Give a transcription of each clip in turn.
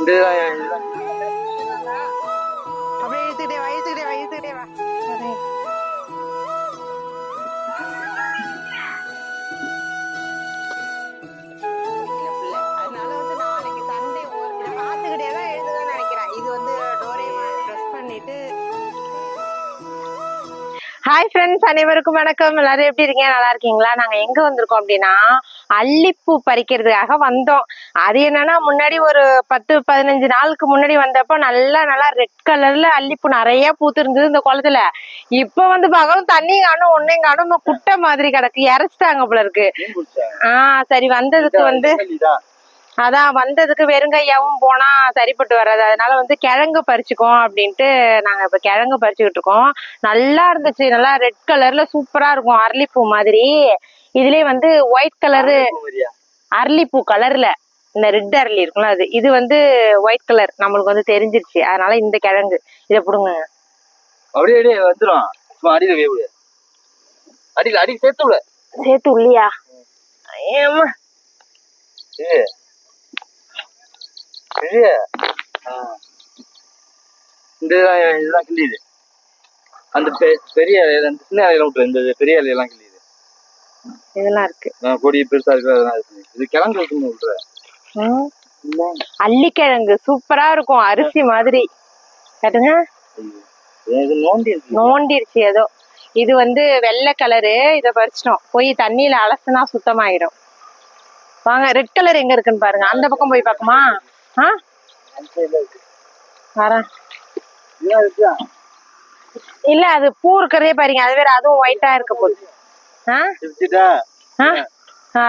அப்படியே இழுத்துக்கிட்டே வா இழுத்துக்கிட்டே வா இழுத்துக்கிட்டே வா. அதனால வந்து நாளைக்கு சண்டே இதை பார்த்துக்கிட்டே தான் எழுதுதான் நினைக்கிறேன். இது வந்து டோரேமான் ட்ரெஸ் பண்ணிட்டு. ஹாய் ஃப்ரெண்ட்ஸ், அனைவருக்கும் வணக்கம். எல்லாரும் எப்படி இருக்கீங்க? நல்லா இருக்கீங்களா? நாங்க எங்க வந்திருக்கோம் அப்படின்னா அல்லிப்பூ பறிக்கிறதுக்காக வந்தோம். அது என்னன்னா முன்னாடி ஒரு 10-15 நாளுக்கு முன்னாடி வந்தப்போ நல்லா ரெட் கலர்ல அல்லிப்பூ நிறைய பூத்து இருந்தது இந்த குளத்துல. இப்ப வந்து பார்க்கவும் தண்ணி காணும் ஒன்னையும் காணும், குட்டை மாதிரி கிடக்கு. இறைச்சிட்டாங்க போல இருக்கு. சரி வந்ததுக்கு வந்து அதான் வந்ததுக்கு வெறுங்கையாவும் போனா சரிப்பட்டு வராது. அதனால வந்து கிழங்கு பறிச்சுக்கோம் அப்படின்ட்டு நாங்க இப்ப கிழங்கு பறிச்சுக்கிட்டு இருக்கோம். நல்லா இருந்துச்சு, நல்லா ரெட் கலர்ல சூப்பரா இருக்கும், அரளிப்பூ மாதிரி. இதுலயே வந்து ஒயிட் கலரு அரளிப்பூ கலர்ல இந்த ரெட் அரளி இருக்கும்ல அது, இது வந்து ஒயிட் கலர் நம்மளுக்கு வந்து தெரிஞ்சிருச்சு. அதனால இந்த கிழங்கு இதை பிடுங்க. அப்படியே வந்துடும். அடியில அடி சேர்த்து உள்ளியா? ஏமா இதெல்லாம் கிள்ளிது. அந்த பெரிய இலையில சின்ன இலையில விட்டுரு, இந்த பெரிய இலையெல்லாம் கிள்ளிது. இதெல்லாம் இருக்கு, கொடி பெருசா இருக்கு, அதெல்லாம் இருக்கு. இது கிழங்கு வைக்கணும் விட்டுற. அல்லிக்கிழங்கு சூப்பரா இருக்கும், அரிசி மாதிரி. கேட்டுங்க, நோண்டிருச்சு ஏதோ. இது வந்து வெள்ளை கலரு. இதை பறிச்சிட்டோம், போய் தண்ணியில அலசுனா சுத்தமாயிடும். வாங்க, ரெட் கலர் எங்க இருக்குன்னு பாருங்க. அந்த பக்கம் போய் பாக்குமா? இல்ல, அது பூ இருக்கிறதே பாருங்க, அது வேற, அதுவும் ஒயிட்டா இருக்க போகுது.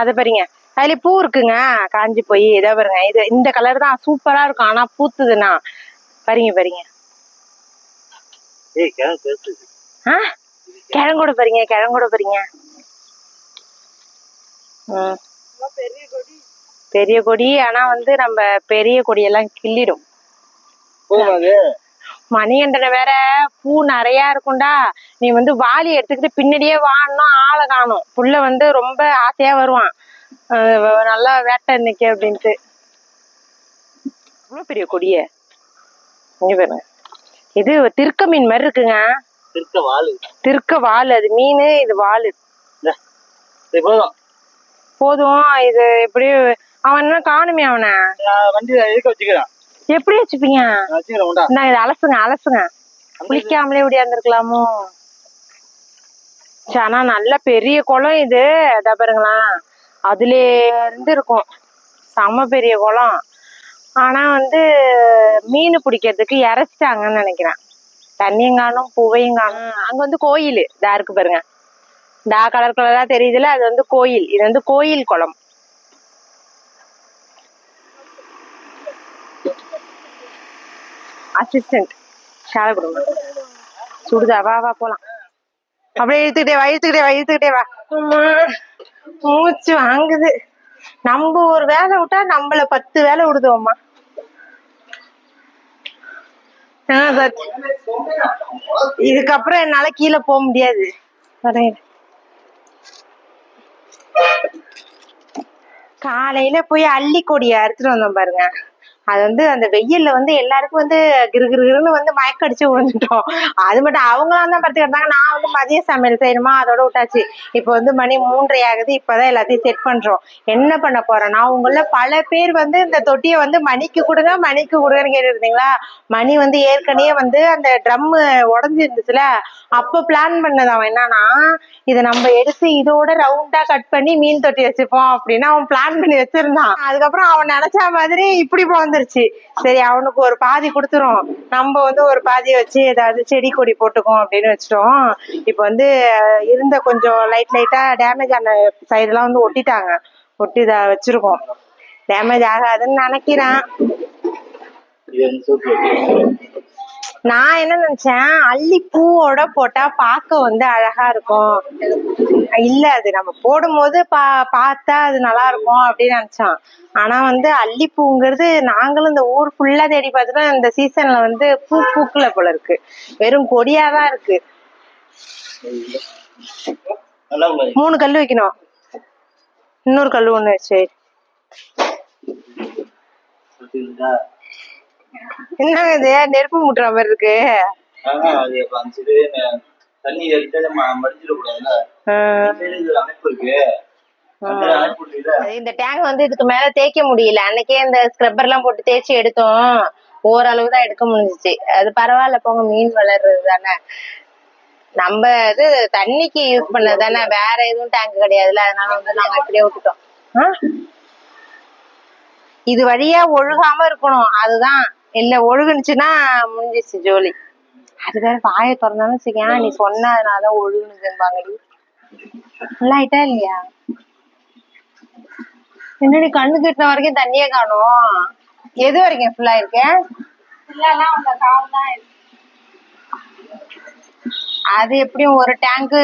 அது பாருங்க, அதுல பூ இருக்குங்க, காஞ்சி போய். இதை பாருங்க, இது இந்த கலர் தான் சூப்பரா இருக்கும். ஆனா பூத்துதுன்னா பாருங்க. கிழங்கோட பாருங்க. பெரிய கொடி. ஆனா வந்து நம்ம பெரிய கொடியெல்லாம் கிள்ளிடும். மணிகண்டனை வேற பூ நிறைய இருக்கும்டா. நீ வந்து வாளி எடுத்துக்கிட்டு பின்னாடியே வான்னா ஆளை காணும். புள்ள வந்து ரொம்ப ஆசையா வருவான், நல்லா வேட்டை இன்னைக்கு அப்படின்ட்டு. இவ்வளவு பெரிய கொடிய இங்க பாருங்க. இது திருக்க மீன் மாதிரி இருக்குங்க. திருக்க வால், அது மீன், இது வாலு. போதும். இது எப்படி அவன் என்ன காணுமே? அவனை வண்டி வச்சுக்கிறான். எப்படி வச்சுப்பீங்க? இதை அலசுங்க. குளிக்காமலே இப்படியா இருந்திருக்கலாமோ? ஆனா நல்ல பெரிய குளம் இது. இதா பாருங்களா, அதுல இருந்து இருக்கும், செம பெரிய குளம். ஆனா வந்து மீன் பிடிக்கிறதுக்கு இறைச்சிட்டாங்கன்னு நினைக்கிறேன். தண்ணியும் காணும், பூவையும் காணும். அங்க வந்து கோயில் இதா இருக்கு பாருங்க, டா கலரா தெரியுதுல, அது வந்து கோயில். இது வந்து கோயில் குளம். அசிஸ்டன்ட் ஷாலை கொடுங்க. சுடுதா? வா போலாம். அப்படியே இழுத்துக்கிட்டே வா. மூச்சு வாங்குது. நம்ம ஒரு வேலை விட்டா நம்மள 10 வேலை விடுதோம்மா. இதுக்கப்புறம் என்னால கீழே போக முடியாது. காலையில போய் அள்ளி கொடியை அறுத்துட்டு வந்தோம் பாருங்க. அது வந்து அந்த வெயில்ல வந்து எல்லாருக்கும் வந்து கிருகிருன்னு வந்து மயக்க அடிச்சு விழுந்துட்டோம். அது மட்டும் அவங்களாம் தான் படுத்து கிடந்தாங்க. நான் வந்து மதிய சமையல் செய்யணுமா, அதோட விட்டாச்சு. இப்போ வந்து மணி 3:30 ஆகுது. இப்பதான் எல்லாத்தையும் செட் பண்றோம். என்ன பண்ண போறேன்னா, உங்கள பல பேர் வந்து இந்த தொட்டியை வந்து மணிக்கு கொடுங்கன்னு கேட்டு இருந்தீங்களா. மணி வந்து ஏற்கனவே வந்து அந்த ட்ரம் உடஞ்சி இருந்துச்சுல, அப்ப பிளான் பண்ணது அவன் என்னன்னா, இதை நம்ம எடுத்து இதோட ரவுண்டா கட் பண்ணி மீன் தொட்டி வச்சுப்போம் அப்படின்னு அவன் பிளான் பண்ணி வச்சிருந்தான். அதுக்கப்புறம் அவன் நினைச்ச மாதிரி இப்படி வந்துருச்சு. சரி, அவனுக்கு ஒரு பாதி கொடுத்துரும், நம்ம வந்து ஒரு பாதியை வச்சு ஏதாவது செடி கொடி போட்டுக்கோம் அப்படின்னு வச்சிட்டோம். இப்ப வந்து இருந்த கொஞ்சம் லைட்டா டேமேஜ் ஆன சைடுலாம் வந்து ஒட்டிட்டாங்க. ஒட்டி இதை வச்சிருக்கோம். டேமேஜ் ஆகாதுன்னு நினைக்கிறேன். நான் என்ன நினைச்சேன், அல்லி பூவோட போட்டா பார்க்க வந்து அழகா இருக்கும். இல்ல, அது நம்ம போடும் போது பார்த்தா அது நல்லா இருக்கும் அப்படின்னு நினைச்சோம். ஆனா வந்து அல்லிப்பூங்கிறது நாங்களும் இந்த ஊர் ஃபுல்லா தேடி பார்த்துட்டோம். இந்த சீசன்ல வந்து பூக்கல போல இருக்கு, வெறும் கொடியாதான் இருக்கு. 3 கல்லு வைக்கணும், இன்னொரு கல்லு ஒண்ணு வச்சு. என்னங்க இது நெருப்பு மூட்டுற மாதிரி இருக்கு. அது அந்த சைடு தண்ணி எடுத்து மடிச்சிடக்கூடாதுல்ல, அமைப்பு இருக்கு. இந்த டேங்க் வந்து இதுக்கு மேல தேய்க்க முடியல. அன்னைக்கே இந்த ஸ்க்ரப்பர் எல்லாம் போட்டு தேய்ச்சி எடுத்தோம், ஓரளவு தான் எடுக்க முடிஞ்சிச்சு. அது பரவாயில்ல போங்க, மீன் வளர்றது தானே. நம்ம இது தண்ணிக்கு யூஸ் பண்ணது தானே, வேற எதுவும் டேங்க் கிடையாதுல்ல. அதனால வந்து நாங்க இப்படியே விட்டுட்டோம். இது வழியா ஒழுகாம இருக்கணும், அதுதான். இல்ல ஒழுகுனுச்சுன்னா முடிஞ்சிச்சு ஜோலி. அது வேற வாயை திறந்தாலும் வச்சுக்கேன், நீ சொன்ன அதனாலதான் ஒழுகுனுதும்பாங்கடி. ஃபுல்லா ஆயிட்டா இல்லையா? என்ன நீ கண்ணு கட்டின வரைக்கும் தண்ணியே காணும். எது வரைக்கும் ஃபுல்லா இருக்கு? அது எப்படியும் ஒரு டேங்க்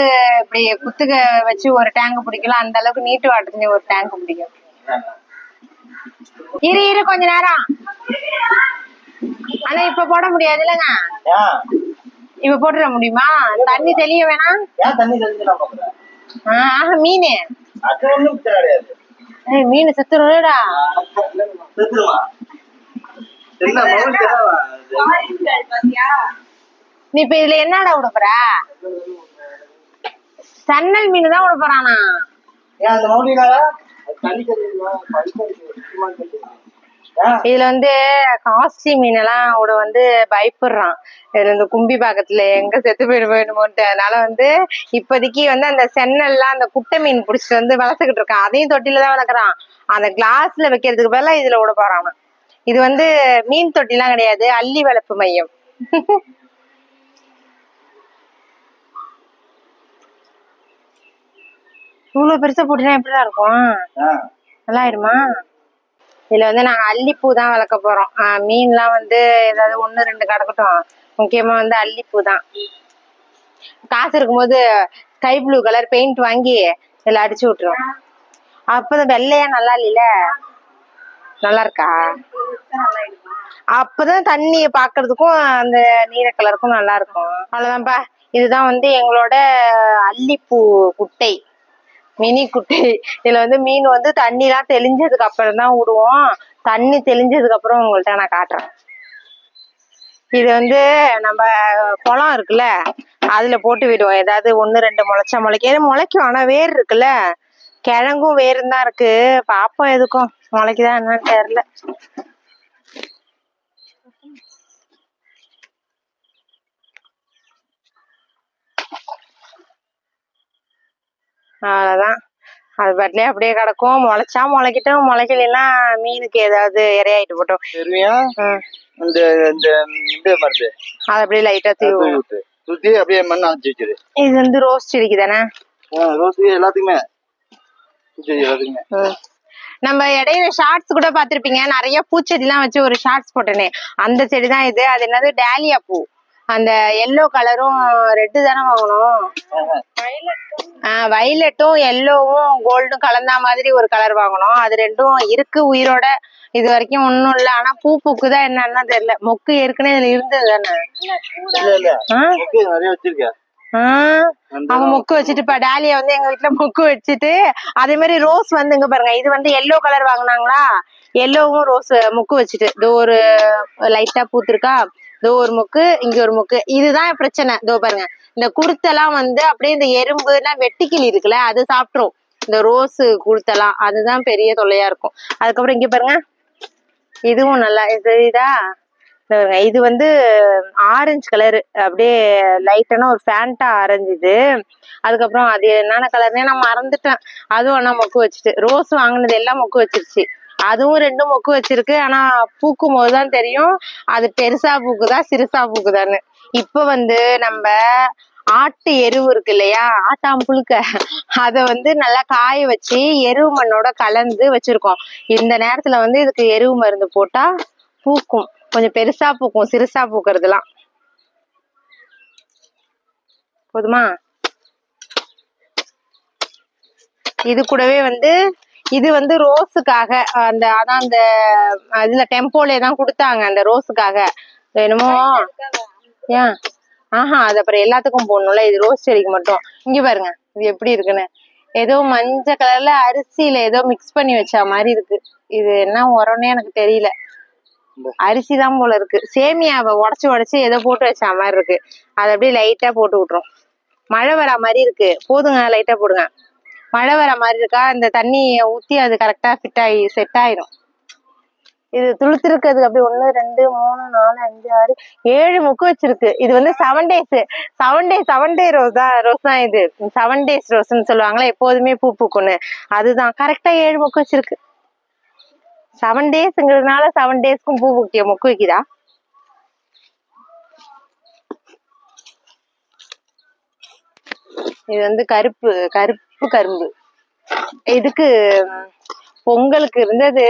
இப்படி குத்துக்க வச்சு ஒரு டேங்க் பிடிக்கலாம். அந்த அளவுக்கு நீட்டு வாட்டர் ஒரு டேங்க் பிடிக்கும். இரு கொஞ்ச நேரம். ஆனா இப்ப போட முடியாது இல்லங்க, இப்ப போட்டுற முடியுமா? தண்ணி தெளிய வேணாம். மீன் மீன் செத்துருடா. நீ இப்ப இதுல என்னடா விட போற? சன்னல் மீன் தான் விட போறானா? இதுல வந்து காஸ்ட்லி மீன் எல்லாம் விட வந்து பயப்படுறான். இதுல இந்த கும்பி பாக்கத்துல எங்க செத்து போயிடுமோன்ட்டு. அதனால வந்து இப்போதைக்கு வந்து அந்த சென்னல்லாம் அந்த குட்டை மீன் புடிச்சிட்டு வந்து வளர்த்துக்கிட்டு இருக்கான். அதையும் தொட்டில தான் வளர்க்குறான். அந்த கிளாஸ்ல வைக்கிறதுக்கு பதிலா இதுல விட போறான். இது வந்து மீன் தொட்டி எல்லாம் கிடையாது, அள்ளி வளர்ப்பு மையம். இவ்வளவு பெருசா போட்டுனா எப்படிதான் இருக்கும்? நல்லா ஆயிடுமா? இதுல வந்து நாங்க அல்லிப்பூ தான் வளர்க்க போறோம். மீன்லாம் வந்து ஏதாவது 1-2 கிடக்கட்டும், முக்கியமா வந்து அல்லிப்பூ தான். காசு இருக்கும்போது ஸ்கை ப்ளூ கலர் பெயிண்ட் வாங்கி இதுல அடிச்சு விட்டுரும். அப்பதான் வெள்ளையா நல்லா இல்ல, நல்லா இருக்கா? அப்பதான் தண்ணி பாக்குறதுக்கும் அந்த நீல கலருக்கும் நல்லா இருக்கும். அவ்வளவுதான்ப்பா. இதுதான் வந்து எங்களோட அல்லிப்பூ குட்டை, மினி குட்டை. இதுல வந்து மீன் வந்து தண்ணி எல்லாம் தெளிஞ்சதுக்கு அப்புறம் தான் விடுவோம். தண்ணி தெளிஞ்சதுக்கு அப்புறம் உங்கள்ட்ட நான் காட்டுறேன். இது வந்து நம்ம குளம் இருக்குல்ல, அதுல போட்டு விடுவோம். ஏதாவது 1-2 முளைக்கும். ஆனா வேர் இருக்குல்ல, கிழங்கும் வேரும் தான் இருக்கு. பாப்போம் எதுக்கும் முளைக்குதான் என்னன்னு தெரியல. அவ்வளவுதான். அது பாட்டிலே அப்படியே கிடக்கும். முளைச்சா முளைக்கட்டும், முளைக்கலன்னா மீனுக்கு ஏதாவது இரையாயிட்டு போட்டோம். அது அப்படியே லைட்டா தூவி அப்படியே மண் அணைச்சு வச்சிரு. இது வந்து ரோஸ் செடிக்கு தானே? ரோஸ் எல்லாத்துக்குமே. நம்ம இடையில ஷார்ட்ஸ் கூட பாத்திருப்பீங்க, நிறைய பூச்செடி எல்லாம் வச்சு ஒரு ஷார்ட்ஸ் போட்டேனே, அந்த செடி தான் இது. அது என்னது, டாலியா பூ. அந்த எல்லோ கலரும் ரெட்டு தானே வாங்கணும். வயலட்டும் எல்லோவும் கோல்டும் கலந்தா மாதிரி ஒரு கலர் வாங்கணும். அது ரெண்டும் இருக்கு உயிரோட, இது வரைக்கும் ஒண்ணும் இல்ல. ஆனா பூ பூக்குதான் என்னன்னா தெரியல. மொக்கு ஏற்கனவே இதுல இருந்தது தானே. அவங்க மொக்கு வச்சுட்டு, இப்ப டாலியா வந்து எங்க வீட்டுல மொக்கு வச்சுட்டு, அதே மாதிரி ரோஸ் வந்து இங்க பாருங்க, இது வந்து எல்லோ கலர் வாங்கினாங்களா, எல்லோவும் ரோஸ் மொக்கு வச்சுட்டு இதோ ஒரு லைட்டா பூத்திருக்கா. இதோ ஒரு மொக்கு, இங்க ஒரு மொக்கு. இதுதான் பிரச்சனை. இதோ பாருங்க, இந்த குருத்தெல்லாம் வந்து அப்படியே இந்த எறும்புனா வெட்டுக்கிளி இருக்குல்ல, அது சாப்பிட்டுரும் இந்த ரோஸ் குருத்தெல்லாம். அதுதான் பெரிய தொல்லையா இருக்கும். அதுக்கப்புறம் இங்க பாருங்க, இதுவும் நல்லா தெரியுதா? இது வந்து ஆரஞ்சு கலரு, அப்படியே லைட்டான ஒரு ஃபேண்டா ஆரஞ்சு இது. அதுக்கப்புறம் அது என்னென்ன கலர்னே நான் மறந்துட்டேன். அதுவும் ஆனா மொக்கு வச்சுட்டு, ரோஸ் வாங்கினது எல்லாம் மொக்கு வச்சிருச்சு. அதுவும் 2 மொக்கு வச்சிருக்கு. ஆனா பூக்கும் போதுதான் தெரியும் அது பெருசா பூக்குதா சிறுசா பூக்குதான்னு. இப்ப வந்து நம்ம ஆட்டு எருவு இருக்கு இல்லையா, ஆட்டாம் புழுக்க, அத வந்து நல்லா காய வச்சு எருவு மண்ணோட கலந்து வச்சிருக்கோம். இந்த நேரத்துல வந்து இதுக்கு எருவு மருந்து போட்டா பூக்கும், கொஞ்சம் பெருசா பூக்கும். சிறுசா பூக்குறதுலாம் போதுமா? இது கூடவே வந்து இது வந்து ரோஸுக்காக அந்த அதான் அந்த இதுல டெம்போலே தான் கொடுத்தாங்க அந்த ரோஸுக்காக. என்னமோ ஏன் அது அப்புறம் எல்லாத்துக்கும் போடணும்ல, இது ரோஸ் செடிக்கு மட்டும். இங்க பாருங்க இது எப்படி இருக்குன்னு, ஏதோ மஞ்சள் கலர்ல அரிசியில ஏதோ மிக்ஸ் பண்ணி வச்ச மாதிரி இருக்கு. இது என்ன உரம்னே எனக்கு தெரியல. அரிசி தான் போல இருக்கு. சேமியாவை உடைச்சு ஏதோ போட்டு வச்ச மாதிரி இருக்கு. அதை அப்படியே லைட்டா போட்டு விட்டுரும். மழை வர மாதிரி இருக்கு. போதுங்க, லைட்டா போடுங்க. மழை வர மாதிரி இருக்கா, இந்த தண்ணியை ஊத்தி அது கரெக்டா செட் ஆயிரும். இது துளுத்திருக்கிறது அப்படி 1 2 3 4 5 6 7 மொக்கு வச்சிருக்கு. இது வந்து 7 டேஸ் 7 டே ரோஸ் தான் இது. 7 டேஸ் ரோஸ்ன்னு சொல்லுவாங்களா, எப்போதுமே பூ பூக்குன்னு. அதுதான் கரெக்டா 7 மொக்கு வச்சிருக்கு. 7 டேஸ்ங்கிறதுனால 7 டேஸ்க்கும் பூ மொக்கு வைக்குதா? இது வந்து கருப்பு கரும்பு. இதுக்கு பொங்கலுக்கு இருந்தது.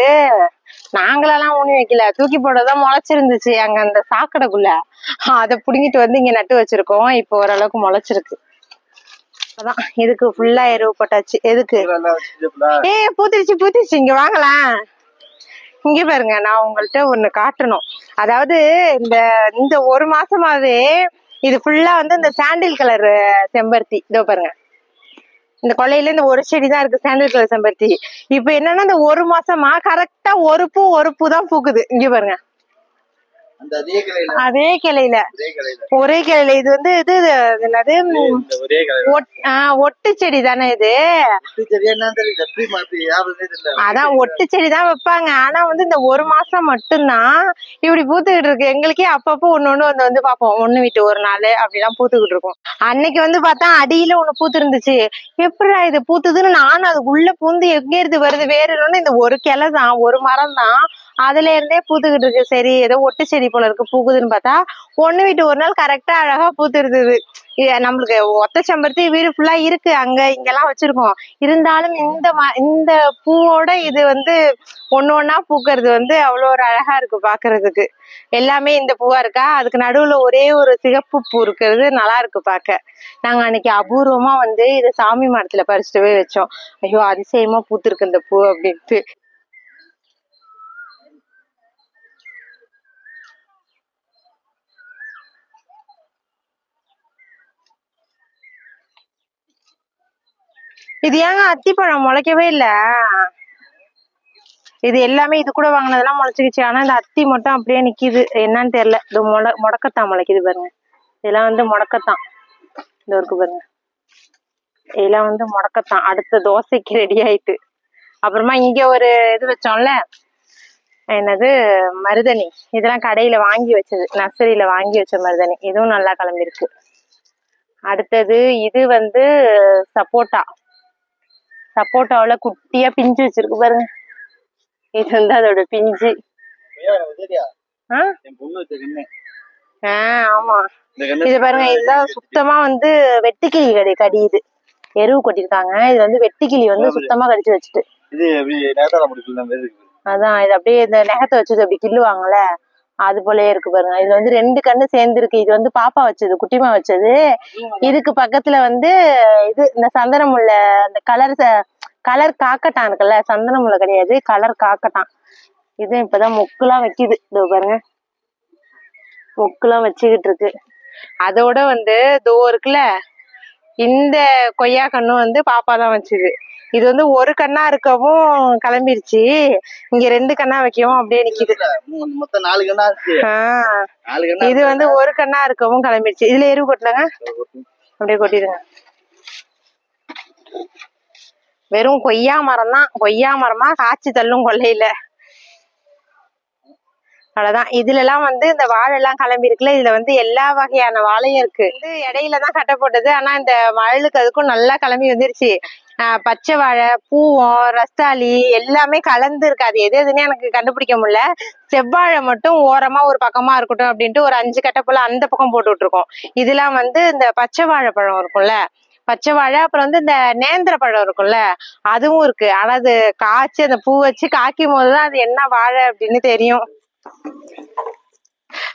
நாங்களெல்லாம் ஊனி வைக்கல, தூக்கி போடதான் முளைச்சிருந்துச்சு அங்க அந்த சாக்கடைக்குள்ள. அதை புடுங்கிட்டு வந்து இங்க நட்டு வச்சிருக்கோம். இப்போ ஓரளவுக்கு முளைச்சிருக்கு. அதான் இதுக்கு ஃபுல்லா எருவு போட்டாச்சு. எதுக்கு? பூத்திருச்சு. இங்க வாங்கலாம். இங்க பாருங்க, நான் உங்கள்கிட்ட ஒண்ணு காட்டணும். அதாவது இந்த 1 மாசமாவே இது ஃபுல்லா வந்து இந்த சாண்டில் கலர் செம்பருத்தி. இதோ பாருங்க, இந்த கொள்ளையில இந்த ஒரு செடி தான் இருக்கு, சாண்டில் கலர் செம்பருத்தி. இப்ப என்னன்னா இந்த 1 மாசமா கரெக்டா ஒரு பூ தான் பூக்குது. இங்க பாருங்க, அதே கிளையில ஒரே கிளையில. இது வந்து இது என்னது, ஒட்டு செடி தானே இது? அதான் ஒட்டு செடி தான் வைப்பாங்க. ஆனா வந்து இந்த 1 மாசம் மட்டும்தான் இப்படி பூத்துக்கிட்டு இருக்கு. எங்களுக்கே அப்பப்போ ஒண்ணு வந்து பாப்போம், 1 விட்டு 1 நாள் அப்படிலாம் பூத்துக்கிட்டு இருக்கும். அன்னைக்கு வந்து பார்த்தா அடியில ஒண்ணு பூத்து இருந்துச்சு. எப்படிடா இது பூத்துதுன்னு நானும் அதுக்குள்ள பூந்து எங்க இருந்து வருது வேறுன்னு, இந்த ஒரு கிளை தான், ஒரு மரம் தான், அதுல இருந்தே பூத்துக்கிட்டு இருக்கு. சரி ஏதோ ஒட்டு செடி போல இருக்கு பூக்குதுன்னு பார்த்தா 1 விட்டு 1 நாள் கரெக்டா அழகா பூத்து இருந்தது. நம்மளுக்கு ஒத்த செம்பருத்தி வீடு ஃபுல்லா இருக்கு, அங்க இங்கெல்லாம் வச்சிருக்கோம். இருந்தாலும் இந்த பூவோட இது வந்து ஒண்ணா பூக்கிறது வந்து அவ்வளோ ஒரு அழகா இருக்கு பாக்குறதுக்கு. எல்லாமே இந்த பூவா இருக்கா, அதுக்கு நடுவுல ஒரே ஒரு சிகப்பு பூ இருக்கிறது நல்லா இருக்கு பாக்க. நாங்க அன்னைக்கு அபூர்வமா வந்து இது சாமி மரத்துல பறிச்சுட்டு போய் வச்சோம். ஐயோ அதிசயமா பூத்திருக்கு இந்த பூ அப்படின்ட்டு. இது ஏங்க அத்திப்பழம் முளைக்கவே இல்ல? இது எல்லாமே இது கூட வாங்கினதெல்லாம் முளைச்சுக்கிச்சு. ஆனா இந்த அத்தி மட்டும் அப்படியே நிக்குது, என்னன்னு தெரியல. இது முடக்கத்தான் முளைக்குது பாருங்க. இதெல்லாம் வந்து முடக்கத்தான். இந்த இருக்கு பாருங்க, இதெல்லாம் வந்து முடக்கத்தான். அடுத்த தோசைக்கு ரெடி ஆயிட்டு. அப்புறமா இங்க ஒரு இது வச்சோம்ல, என்னது, மருதணி. இதெல்லாம் கடையில வாங்கி வச்சது, நர்சரியில வாங்கி வச்ச மருதணி. இதுவும் நல்லா கிளம்பிருக்கு. அடுத்தது இது வந்து சப்போட்டாவுல குட்டியா பிஞ்சு வச்சிருக்கு பாருங்க. இது வந்து அதோட பிஞ்சு. ஆமா, இது பாருங்க. இதுதான் சுத்தமா வந்து வெட்டுக்கிளி கடியுது. எருவு கொட்டிருக்காங்க. இது வந்து வெட்டுக்கிளி வந்து சுத்தமா கடிச்சு வச்சுட்டு. அதான் இது அப்படியே இந்த நெகத்தை வச்சது அப்படி கிள்ளுவாங்கல்ல, அது போலயே இருக்கு பாருங்க. இது வந்து 2 கண்ணு சேர்ந்து இருக்கு. இது வந்து பாப்பா வச்சது, குட்டிமா வச்சது. இதுக்கு பக்கத்துல வந்து இது இந்த சந்தன முல்லை, அந்த கலர் காக்கட்டான் இருக்குல்ல, சந்தன முல்லை கிடையாது, கலர் காக்கட்டான். இது இப்பதான் மொக்குலாம் வைக்குது. இதோ பாருங்க, மொக்குலாம் வச்சுக்கிட்டு இருக்கு. அதோட வந்து இதோ இருக்குல்ல, இந்த கொய்யா கண்ணும் வந்து பாப்பா தான் வச்சுது. இது வந்து ஒரு கண்ணா இருக்கவும் கிளம்பிருச்சு, இங்க 2 கண்ணா வைக்கவும் அப்படியே நிக்குது. மொத்தம் 4 கண்ணா இருக்கு. இது வந்து ஒரு கண்ணா இருக்கவும் கிளம்பிருச்சு. இதுல எருவு கொட்டலங்க, அப்படியே கொட்டிடுங்க. வெறும் கொய்யா மரம் தான், கொய்யா மரமா காய்ச்சி தள்ளும் கொள்ளையில. அவ்வளவுதான். இதுல எல்லாம் வந்து இந்த வாழை எல்லாம் கிளம்பி இருக்குல்ல, இதுல வந்து எல்லா வகையான வாழையும் இருக்கு. இது இடையில தான் கட்ட போட்டது, ஆனா இந்த மழலுக்கு அதுக்கும் நல்லா கிளம்பி வந்துருச்சு. பச்சை வாழை, பூவம், ரஸ்தாளி எல்லாமே கலந்து இருக்கு. அது எதுன்னு எனக்கு கண்டுபிடிக்க முடியல. செவ்வாழை மட்டும் ஓரமா ஒரு பக்கமா இருக்கட்டும் அப்படின்ட்டு ஒரு 5 கட்டை போல அந்த பக்கம் போட்டு விட்டுருக்கோம். இதெல்லாம் வந்து இந்த பச்சை வாழைப்பழம் இருக்கும்ல, பச்சை வாழை. அப்புறம் வந்து இந்த நேந்திர பழம் இருக்கும்ல, அதுவும் இருக்கு. ஆனா அது காய்ச்சி அந்த பூ வச்சு காய்க்கும் போதுதான் அது என்ன வாழை அப்படின்னு தெரியும்.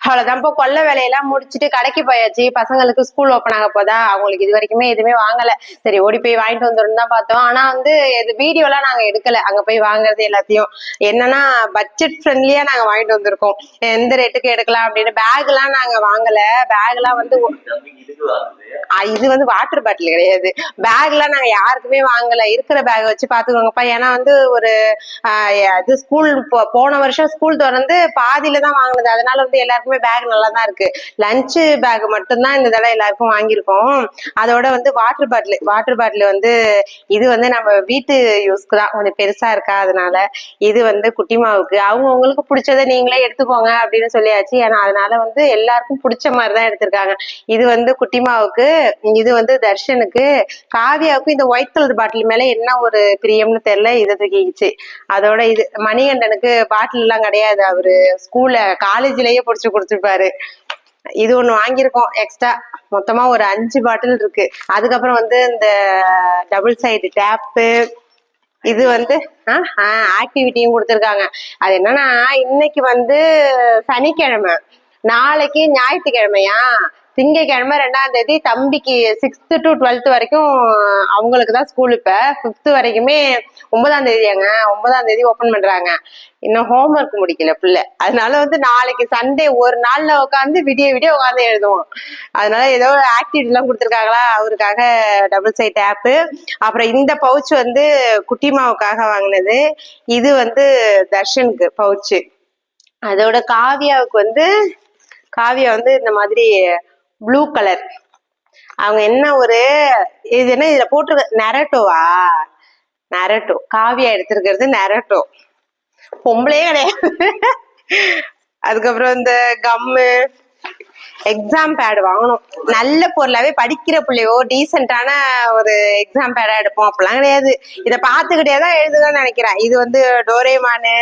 அவ்வளவுதான். இப்போ கொல்ல வேலையெல்லாம் முடிச்சுட்டு கடைக்கு போயாச்சு. பசங்களுக்கு ஸ்கூல் ஓப்பன் ஆக போதா, அவங்களுக்கு இது வரைக்குமே எதுவுமே வாங்கல. சரி ஓடி போய் வாங்கிட்டு வந்துடும் தான் பார்த்தோம். ஆனா வந்து இது வீடியோ எல்லாம் நாங்க எடுக்கல, அங்க போய் வாங்குறது எல்லாத்தையும். என்னன்னா பட்ஜெட் ஃப்ரெண்ட்லியா நாங்க வாங்கிட்டு வந்திருக்கோம். எந்த ரேட்டுக்கு எடுக்கலாம் அப்படின்னு. பேக் எல்லாம் நாங்க வாங்கல. பேக் எல்லாம் வந்து இது வந்து வாட்டர் பாட்டில் கிடையாது. பேக் எல்லாம் நாங்க யாருக்குமே வாங்கல. இருக்கிற பேக் வச்சு பாத்துக்கோங்கப்பா. ஏன்னா வந்து ஒரு இது ஸ்கூல் போன வருஷம் ஸ்கூல் திறந்து பாதியில தான் வாங்கினது. அதனால வந்து எல்லாருக்குமே பேக் நல்லா தான் இருக்கு. லஞ்ச் பேக் மட்டும்தான் இந்த தடவை எல்லாருக்கும் வாங்கியிருக்கோம். அதோட வந்து வாட்டர் பாட்டில் வந்து இது வந்து நம்ம வீட்டு யூஸ்க்கு தான், கொஞ்சம் பெருசா இருக்கா அதனால. இது வந்து குட்டிமாவுக்கு அவங்களுக்கு பிடிச்சதை நீங்களே எடுத்துக்கோங்க அப்படின்னு சொல்லியாச்சு. ஏன்னா அதனால வந்து எல்லாருக்கும் பிடிச்ச மாதிரிதான் எடுத்திருக்காங்க. இது வந்து குட்டிமாவுக்கு, இது வந்து தர்ஷனுக்கு. காவியாவுக்கு இந்த ஒயிட் கலர் பாட்டில் மேல என்ன ஒரு பிரியம்னு தெரியல, இதை தூக்கிச்சு. அதோட இது மணிகண்டனுக்கு பாட்டில் எல்லாம் கிடையாது, அவரு ஸ்கூல்ல காலேஜ்லயே புடிச்சு கொடுத்துருப்பாரு. இது ஒண்ணு வாங்கியிருக்கோம் எக்ஸ்ட்ரா. மொத்தமா ஒரு 5 பாட்டில் இருக்கு. அதுக்கப்புறம் வந்து இந்த டபுள் சைடு டேப்பு, இது வந்து ஆக்டிவிட்டியும் கொடுத்துருக்காங்க. அது என்னன்னா இன்னைக்கு வந்து சனிக்கிழமை, நாளைக்கு ஞாயிற்றுக்கிழமையா, திங்கக்கிழமை 2ஆம் தேதி தம்பிக்கு 6th to 12th வரைக்கும் அவங்களுக்கு தான் ஸ்கூல். இப்ப 5th வரைக்குமே 9ஆம் தேதியாங்க, 9ஆம் தேதி ஓபன் பண்றாங்க. இன்னும் ஹோம்ஒர்க் முடிக்கல பிள்ளை. அதனால வந்து நாளைக்கு சண்டே ஒரு நாள்ல உட்காந்து விடிய உட்காந்து எழுதுவோம். அதனால ஏதோ ஆக்டிவிட்டி எல்லாம் கொடுத்துருக்காங்களா, அவருக்காக டபுள் சைட் டேப்பு. அப்புறம் இந்த பவுச் வந்து குட்டிமாவுக்காக வாங்கினது. இது வந்து தர்ஷனுக்கு பவுச்சு. அதோட காவியா வந்து இந்த மாதிரி ப்ளூ கலர். அவங்க என்ன ஒரு இது என்ன இதுல போட்டிருக்க, நெரட்டோ. காவியா எடுத்திருக்கிறது நெரட்டோ, பொம்பளையே கிடையாது. அதுக்கப்புறம் இந்த கம்மு, எக்ஸாம் பேட் வாங்கணும். நல்ல பொருளாவே படிக்கிற பிள்ளையோ டீசென்டான ஒரு எக்ஸாம் பேடா எடுப்போம். அப்படிலாம் கிடையாது. இதை பார்த்துக்கிட்டே தான் எழுதுங்கன்னு நினைக்கிறேன். இது வந்து டோரேமானு,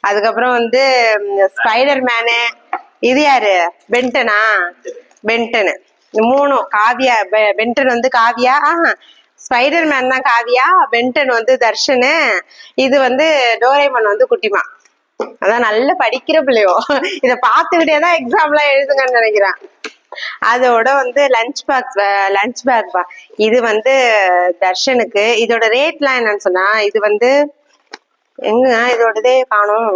அதுக்கப்புறம் வந்து ஸ்பைடர் மேனு. இது யாரு, பென்டனு. மூணும் காவியா. பென்டன் வந்து காவியா, ஸ்பைடர் மேன் தான் காவியா, பென்டன் வந்து தர்ஷனு, இது வந்து டோரேமான் வந்து குட்டிமா. அதான் நல்ல படிக்கிற பிள்ளையோ இதை பார்த்துக்கிட்டே தான் எக்ஸாம்லாம் எழுதுங்கன்னு நினைக்கிறேன். அதோட வந்து லஞ்ச் பேக் பா. இது வந்து தர்ஷனுக்கு. இதோட ரேட்லாம் என்னன்னு சொன்னா, இது வந்து எங்க இதோடதே காணும்.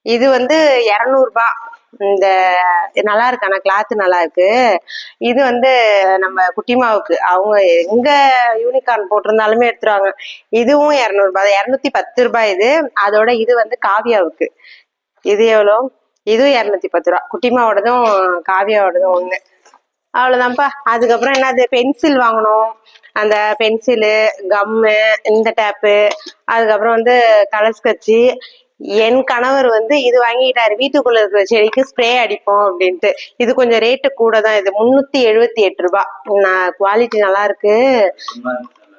இது வந்து 200 ரூபாய். இந்த நல்லா இருக்கு, ஆனா கிளாத் நல்லா இருக்கு. இது வந்து நம்ம குட்டிமாவுக்கு, அவங்க எங்க யூனிகார்ன் போட்டிருந்தாலுமே எடுத்துருவாங்க. இதுவும் 200 ரூபாய், 210 ரூபாய் இது. அதோட இது வந்து காவியாவுக்கு. இது எவ்வளோ, இதுவும் 210 ரூபா. குட்டிமாவோடதும் காவியாவோடதும் ஒண்ணு. அவ்வளவுதான்ப்பா. அதுக்கப்புறம் என்னது, பென்சில் வாங்கணும். அந்த பென்சிலு, கம்மு, இந்த டேப்பு, அதுக்கப்புறம் வந்து கலர் ஸ்கெட்சு. என் கணவர் வந்து இது வாங்கிட்டாரு, வீட்டுக்குள்ள இருக்கிற செடிக்கு ஸ்ப்ரே அடிப்போம் அப்படின்ட்டு. இது கொஞ்சம் ரேட்டு கூட தான். இது 378 ரூபாய். குவாலிட்டி நல்லா இருக்கு,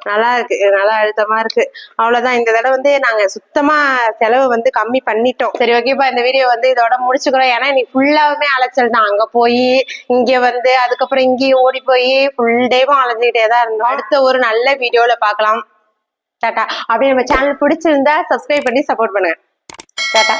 நல்லா அழுத்தமா இருக்கு. அவ்வளவுதான். இந்த தடவை வந்து நாங்க சுத்தமா செலவு வந்து கம்மி பண்ணிட்டோம். சரி ஓகேப்பா, இந்த வீடியோ வந்து இதோட முடிச்சுக்கிறோம். ஏன்னா இன்னைக்கு ஃபுல்லாவுமே அலைச்சல் தான். அங்க போய் இங்க வந்து அதுக்கப்புறம் இங்கேயும் ஓடி போய் ஃபுல் டேவும் அலைஞ்சுக்கிட்டே தான் இருந்தோம். அடுத்த ஒரு நல்ல வீடியோல பார்க்கலாம். டாட்டா. அப்படியே நம்ம சேனல் பிடிச்சிருந்தா சப்ஸ்கிரைப் பண்ணி சப்போர்ட் பண்ணுங்க. டாட்டா.